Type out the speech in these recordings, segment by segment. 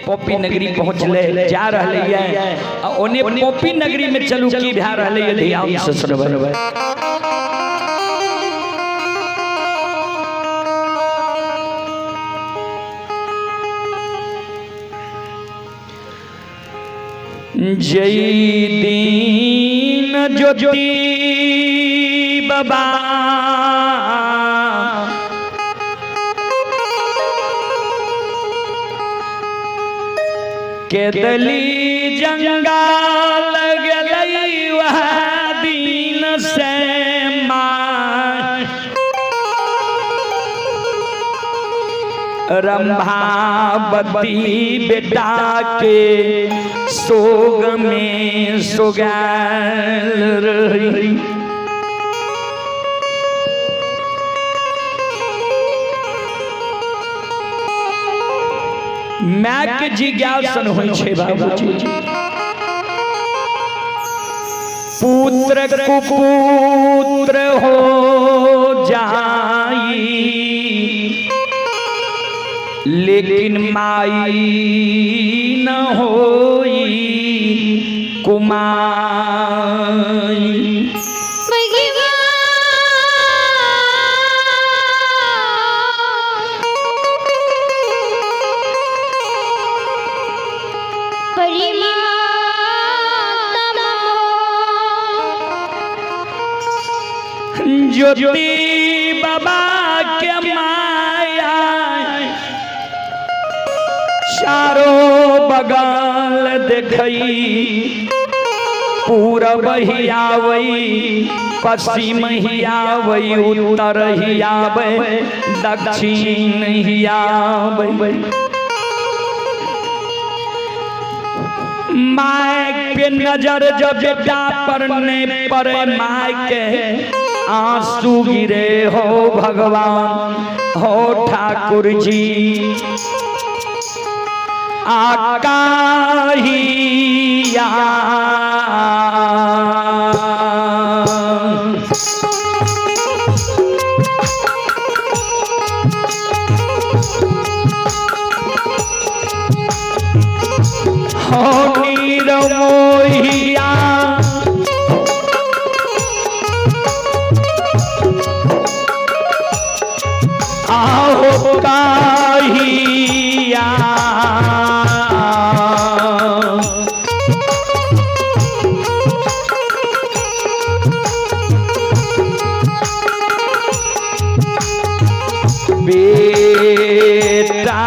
पोपी नगरी पहुँचले जा रहे हैं ओने पोपी नगरी में चलू की भा रहे है ध्यान से सुनबे। जय दीन ज्योति बाबा के दली जंगाल गलई वह दीन से मार रंभावती बेटा के सोग में सुगैल रही। मैं के जिज्ञासन होई छे बाबूजी पुत्र कुपुत्र हो जाई लेकिन माई न होई कुमाई। ज्योति बाबा के माया चारों बगल देखई पूरब ही आवई पश्चिम ही आवई उत्तर ही आवे दक्षिण ही आवे। माय के नजर जब बेटा पड़ने पर माय के आंसू गिरे हो भगवान हो ठाकुर जी आकाहिया हो नीरमोहिया आओ काहिया बेटा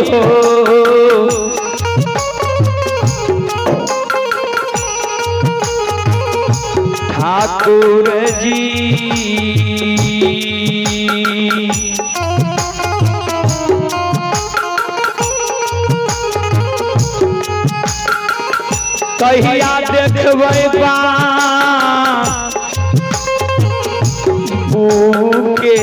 हो ठाकुर जी कहिया देखबै के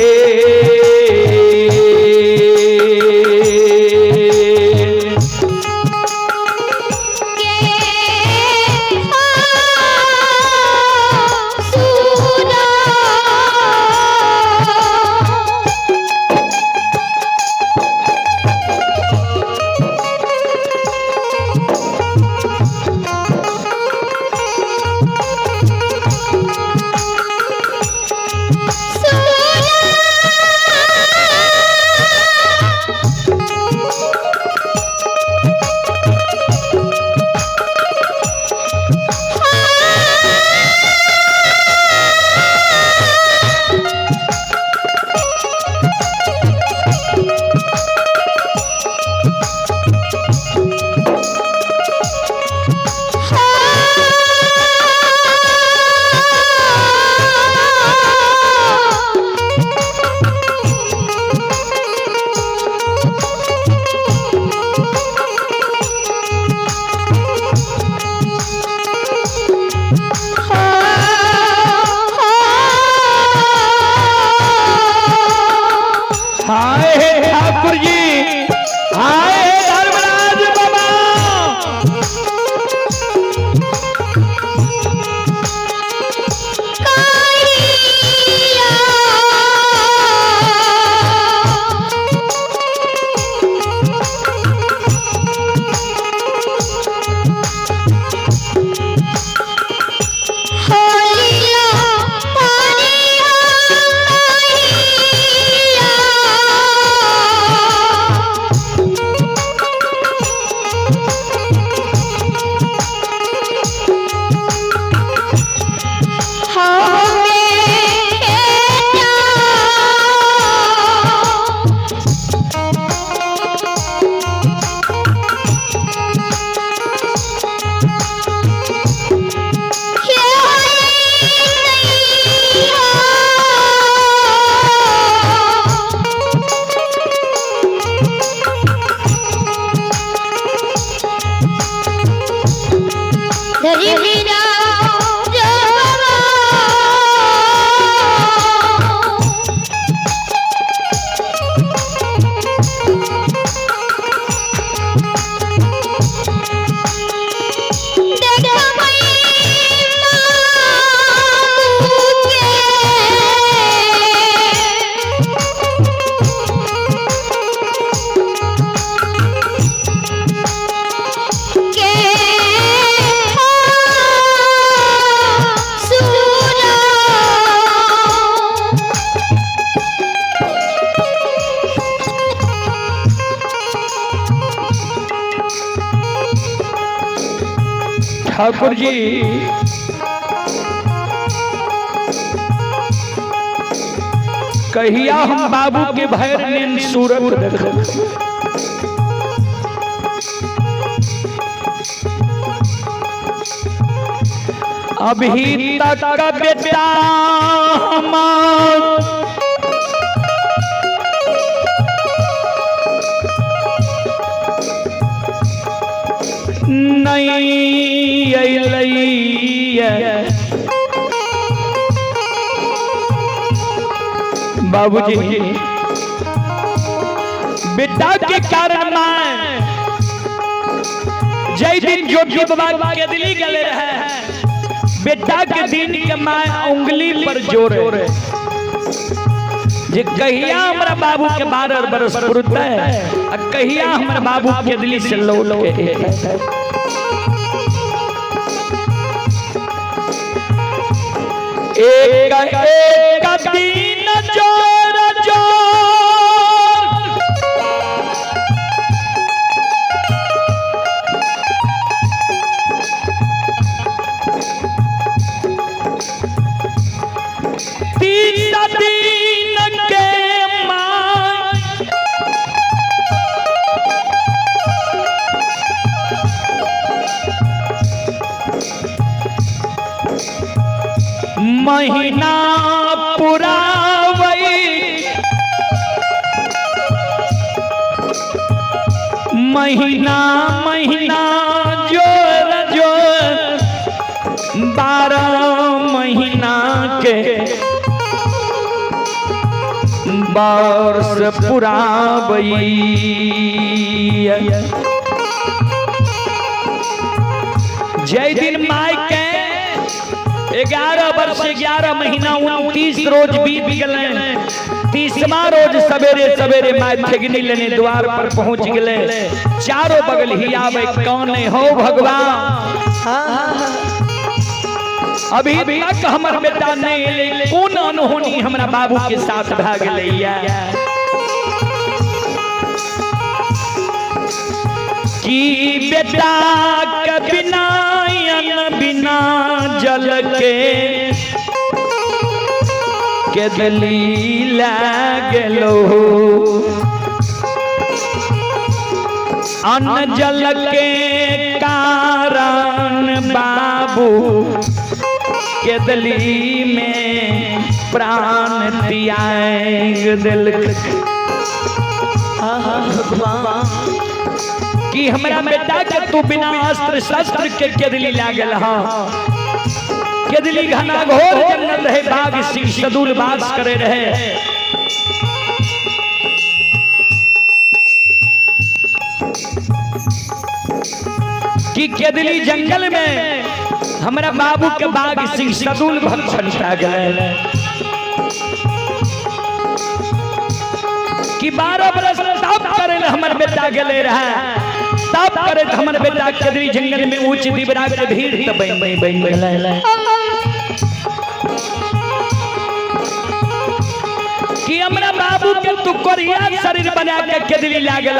ठाकुर जी कहिया हम बाबू के भैर नींद सूरत देख अभी तक का बेटा नहीं बाबूजी बेटा के कारण जय दिन जो बाबा के दिली गले रहे बेटा के दिन के माय उंगली पर जोर जे कहिया हमरा बाबू के 12 बरस पुरता है कहिया हमरा बाबू के दिली से लौट के एक एक दिन जोर महीना पूरा महीना महीना जोर जोर 12 महीना के वर्ष पूरा जय दिन माय के 11 वर्ष 11 महीना 29 रोज बीत गए 30वां रोज सवेरे सवेरे माय ठेगनी लेने द्वार पर पहुंच गए चारों बगल ही आवे कौन हो भगवान अभी तक हमर बेटा नहीं कौन अनहोनी हमरा बाबू के साथ भ गेलैया कि बेटा के बिना बिना जल के दिली लागलो अन्न जल के कारण बाबू के दिली में प्राण त्याग दिल कि हमरा बेटा के तू बिना अस्त्र शस्त्र के केदली लागल केदली घना घोर जंगल रहे बाघ सिंह सदूल वास करे रहे कि केदली जंगल में हमरा बाबू के बाघ सिंह सदूल भक्षण कर गए कि 12 बरस तप करे हमर बेटा गेले रहे तप करे हमर बेटा केदली जंगल में ऊंच दिबरा के भीड़ तब बन गेले कि हमरा बाबू के तू कोरिया शरीर बना के केदली लागल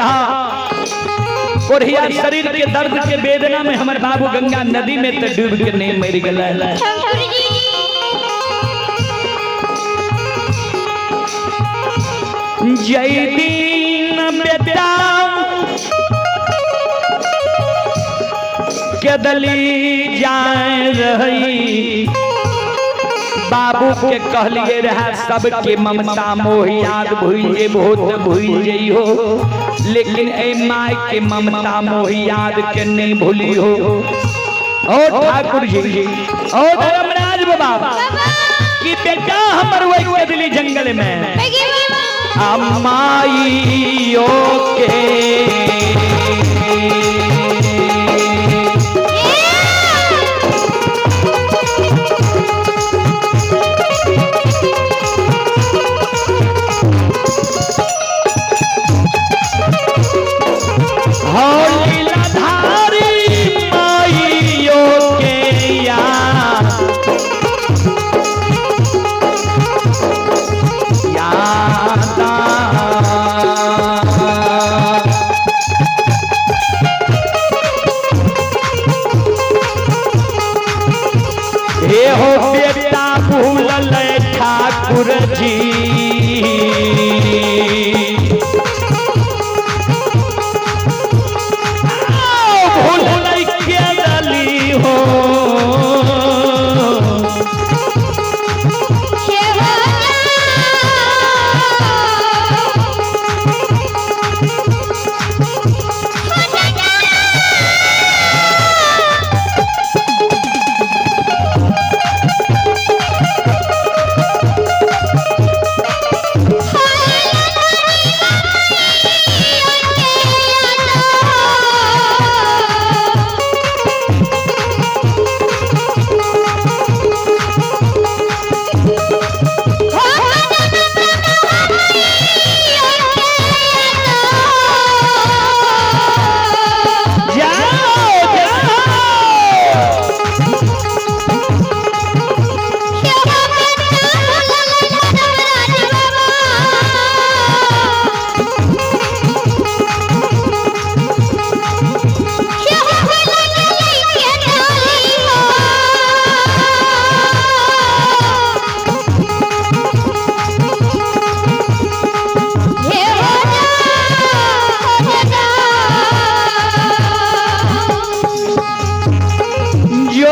कोरिया शरीर के दर्द के वेदना में हमर बाबू गंगा नदी में तो डूब के नहीं मर गेले जय दिन बेटा केदली जाए रही बाबू के कहलिए रहा सबके ममता मोह याद भूल बहुत भूल जई हो लेकिन ए माय के ममता मोह याद के नहीं भूली हो ओ ठाकुर जी ओ धर्मराज बाबा कि बेटा हमर वही केदली जंगल में अम्माइयों के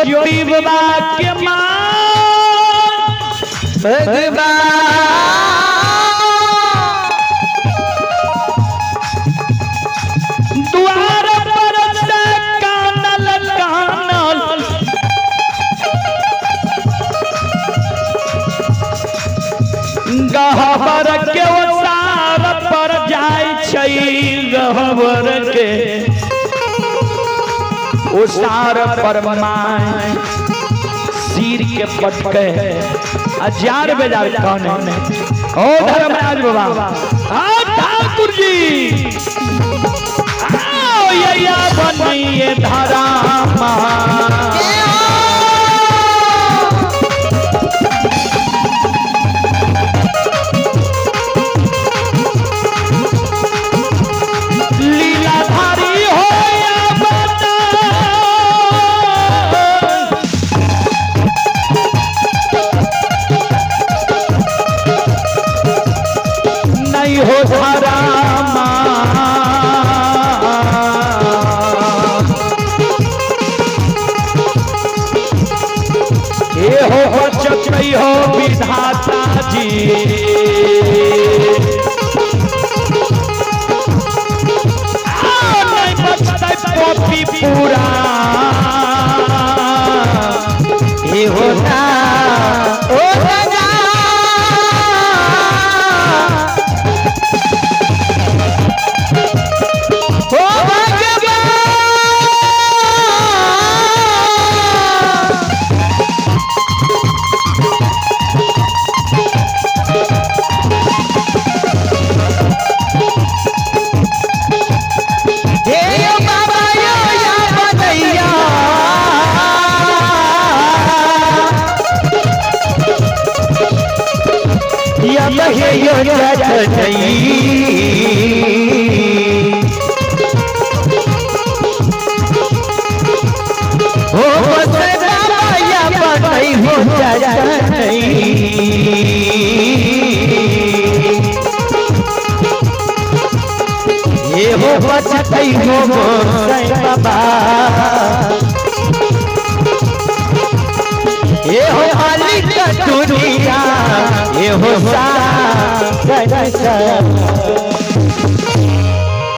ज्योति बाबा के मान भगवान द्वार पर से कानल कानल गहबर के ओसार पर जाय छै गहबर के ओसार पर माय सिर के पटके हजार बेजार कौन है ओ धर्मराज बाबा हाँ ठाकुर जी आओ ये बनिए धरा लीलाधारी हो या बता नहीं हो धारा ये हो बचत नहीं हो विधाता जी नहीं बचता कॉपी पूरा ये होता ओ राजा ओ भगवान हे यो बाबा यो या बदैया या बहे यो जटई हो बसे बाबा या बदै हो जटई ये हो बचतई हो मोर बाबा ये हो आली का दुनिया ये हो सा